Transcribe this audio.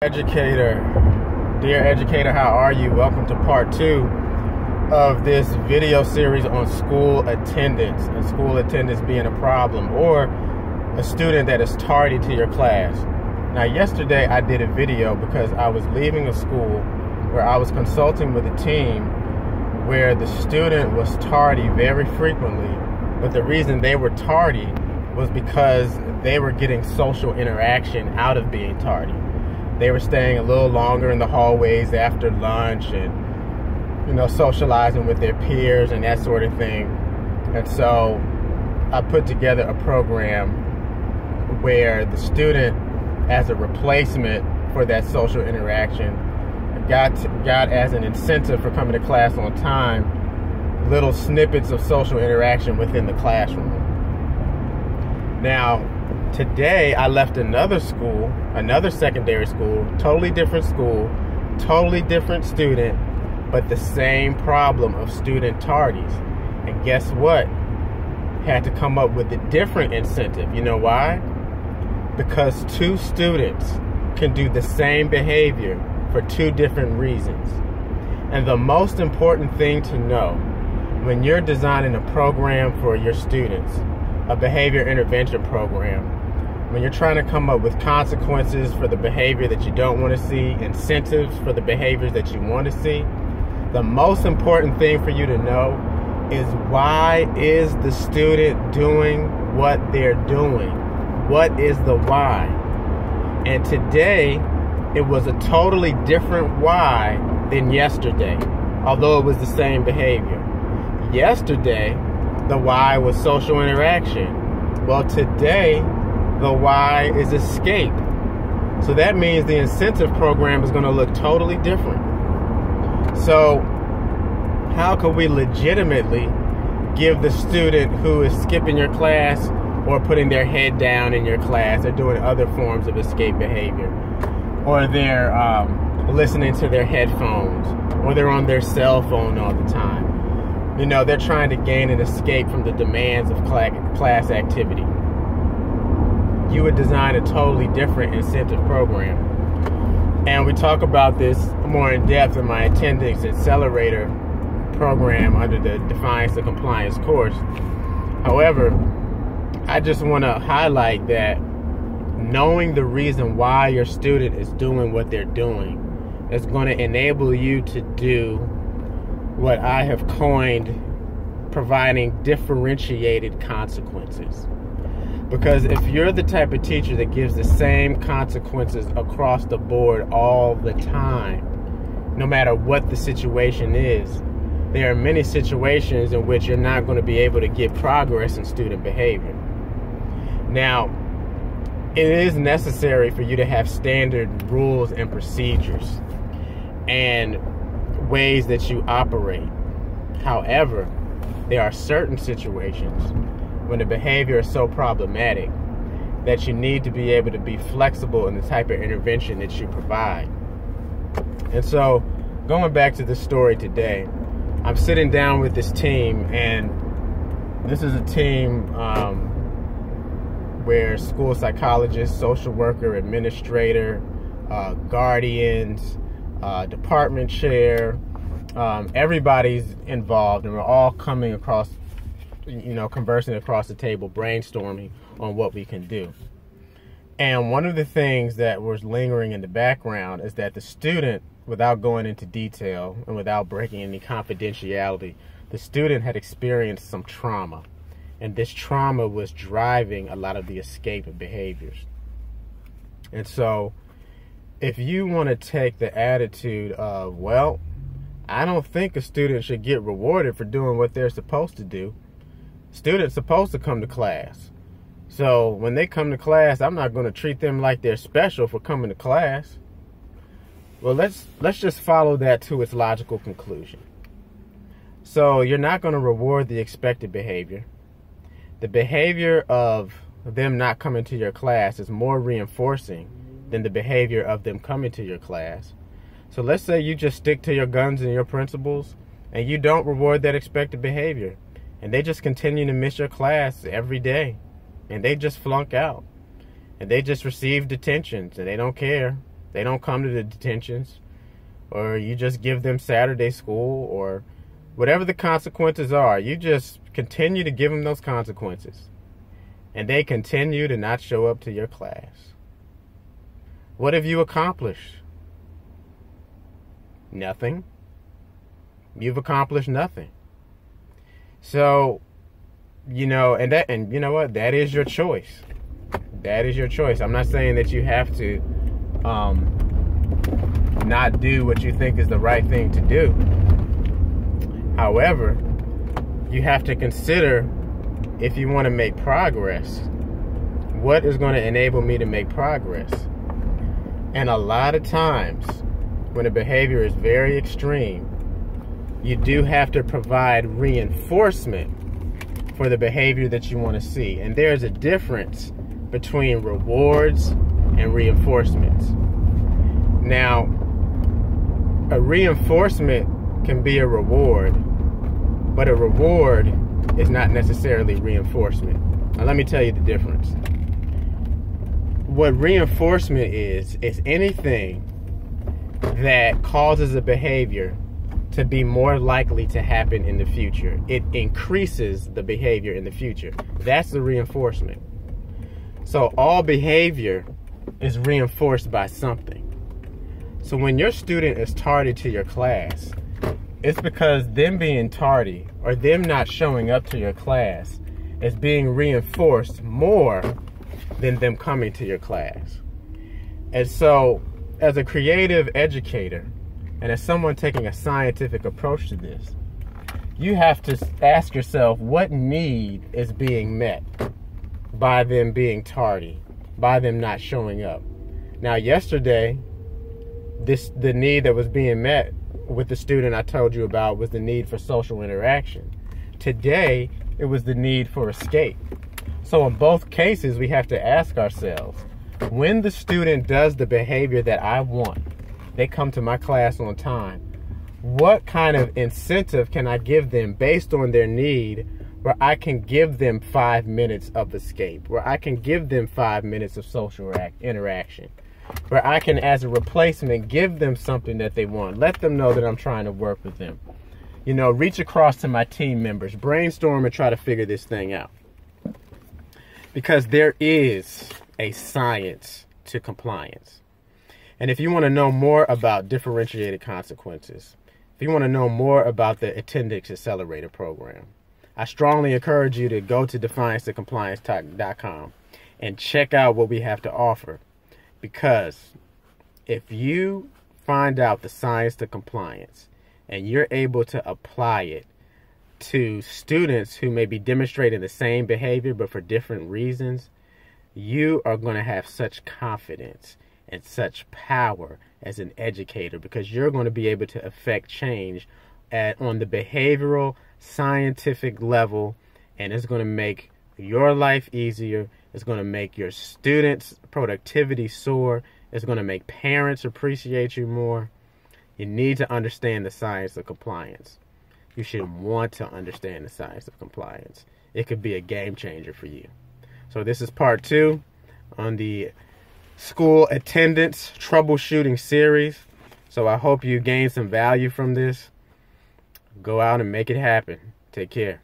Educator, dear educator, how are you? Welcome to part 2 of this video series on school attendance, and school attendance being a problem, or a student that is tardy to your class. Now, yesterday I did a video because I was leaving a school where I was consulting with a team where the student was tardy very frequently, but the reason they were tardy was because they were getting social interaction out of being tardy. They were staying a little longer in the hallways after lunch and, socializing with their peers and that sort of thing. And so I put together a program where the student, as a replacement for that social interaction, got as an incentive for coming to class on time, little snippets of social interaction within the classroom. Now, today I left another school, another secondary school, totally different school, totally different student, but the same problem of student tardies. And guess what? Had to come up with a different incentive. You know why? Because two students can do the same behavior for two different reasons. And the most important thing to know when you're designing a program for your students, a behavior intervention program, when you're trying to come up with consequences for the behavior that you don't want to see, incentives for the behaviors that you want to see, the most important thing for you to know is, why is the student doing what they're doing? What is the why? And today, it was a totally different why than yesterday, although it was the same behavior. Yesterday, the why was social interaction. Well, today, the why is escape. So that means the incentive program is going to look totally different. So how can we legitimately give the student who is skipping your class or putting their head down in your class or doing other forms of escape behavior, or they're listening to their headphones, or they're on their cell phone all the time? They're trying to gain an escape from the demands of class activity. You would design a totally different incentive program. And we talk about this more in depth in my attendance accelerator program under the Defiance to Compliance course. However, I just want to highlight that knowing the reason why your student is doing what they're doing is going to enable you to do what I have coined providing differentiated consequences. Because if you're the type of teacher that gives the same consequences across the board all the time, no matter what the situation is, there are many situations in which you're not going to be able to get progress in student behavior. Now, it is necessary for you to have standard rules and procedures and ways that you operate. However, there are certain situations when the behavior is so problematic that you need to be able to be flexible in the type of intervention that you provide. And so, going back to the story today, I'm sitting down with this team, and this is a team where school psychologists, social worker, administrator, guardians, department chair, everybody's involved, and we're all coming across, conversing across the table, brainstorming on what we can do. And one of the things that was lingering in the background is that the student, without going into detail and without breaking any confidentiality, the student had experienced some trauma. And this trauma was driving a lot of the escape behaviors. And so, if you want to take the attitude of, well, I don't think a student should get rewarded for doing what they're supposed to do. Students supposed to come to class. So when they come to class, I'm not going to treat them like they're special for coming to class. Well, let's just follow that to its logical conclusion. So you're not going to reward the expected behavior. The behavior of them not coming to your class is more reinforcing than the behavior of them coming to your class. So let's say you just stick to your guns and your principles, and you don't reward that expected behavior, and they just continue to miss your class every day, and they just flunk out, and they just receive detentions, and they don't care. They don't come to the detentions, or you just give them Saturday school, or whatever the consequences are. You just continue to give them those consequences, and they continue to not show up to your class. What have you accomplished? Nothing. You've accomplished nothing. So, you know what? That is your choice. That is your choice. I'm not saying that you have to not do what you think is the right thing to do. However, you have to consider, if you want to make progress, what is going to enable me to make progress? And a lot of times, when a behavior is very extreme, you do have to provide reinforcement for the behavior that you want to see. And there's a difference between rewards and reinforcements. Now, a reinforcement can be a reward, but a reward is not necessarily reinforcement. Now, let me tell you the difference. What reinforcement is anything that causes a behavior to be more likely to happen in the future. It increases the behavior in the future. That's the reinforcement. So all behavior is reinforced by something. So when your student is tardy to your class, it's because them being tardy or them not showing up to your class is being reinforced more than them coming to your class. And so, as a creative educator, and as someone taking a scientific approach to this, you have to ask yourself, what need is being met by them being tardy, by them not showing up? Now, yesterday, the need that was being met with the student I told you about was the need for social interaction. Today, it was the need for escape. So in both cases, we have to ask ourselves, when the student does the behavior that I want, they come to my class on time, what kind of incentive can I give them based on their need, where I can give them 5 minutes of escape, where I can give them 5 minutes of social interaction, where I can, as a replacement, give them something that they want, let them know that I'm trying to work with them. You know, reach across to my team members, brainstorm and try to figure this thing out. Because there is a science to compliance. And if you want to know more about differentiated consequences, if you want to know more about the Attendix Accelerator program, I strongly encourage you to go to defiancetoCompliance.com and check out what we have to offer. Because if you find out the science to compliance and you're able to apply it to students who may be demonstrating the same behavior but for different reasons, you are going to have such confidence and such power as an educator, because you're going to be able to affect change on the behavioral scientific level, and it's going to make your life easier. It's going to make your students' productivity soar. It's going to make parents appreciate you more. You need to understand the science of compliance. You should want to understand the science of compliance. It could be a game changer for you. So this is part 2 on the school attendance troubleshooting series. So I hope you gain some value from this. Go out and make it happen. Take care.